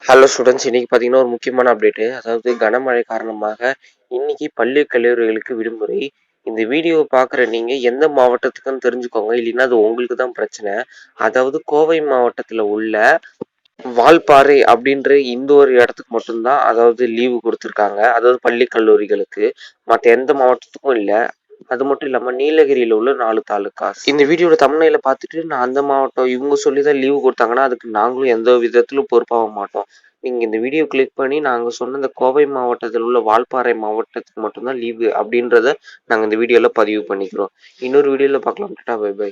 Hello students, இன்னைக்கு பார்த்தீங்கன்னா ஒரு முக்கியமான அப்டேட்டு. அதாவது கனமழை காரணமாக இன்னைக்கு பள்ளி கல்லூரிகளுக்கு விடுமுறை. இந்த வீடியோவை பார்க்குற நீங்கள் எந்த மாவட்டத்துக்குன்னு தெரிஞ்சுக்கோங்க, இல்லைன்னா அது உங்களுக்கு தான் பிரச்சனை. அதாவது கோவை மாவட்டத்தில் உள்ள வால்பாறை அப்படின்ற இந்த ஒரு இடத்துக்கு மட்டும்தான் அதாவது லீவு கொடுத்துருக்காங்க, அதாவது பள்ளி கல்லூரிகளுக்கு. மற்ற எந்த மாவட்டத்துக்கும் இல்லை. அது மட்டும் இல்லாமல் நீலகிரியில் உள்ள 4 தாலுக்காஸ். இந்த வீடியோட தமிழ்நில பார்த்துட்டு நான் அந்த மாவட்டம் இவங்க சொல்லி தான் லீவு கொடுத்தாங்கன்னா அதுக்கு நாங்களும் எந்த விதத்திலும் பொறுப்பாக மாட்டோம். நீங்கள் இந்த வீடியோ கிளிக் பண்ணி நாங்கள் சொன்ன இந்த கோவை மாவட்டத்தில் உள்ள வால்பாறை மாவட்டத்துக்கு மட்டும்தான் லீவு அப்படின்றத நாங்கள் இந்த வீடியோவில் பதிவு பண்ணிக்கிறோம். இன்னொரு வீடியோவில் பார்க்கலாம். டாடா, பை பை.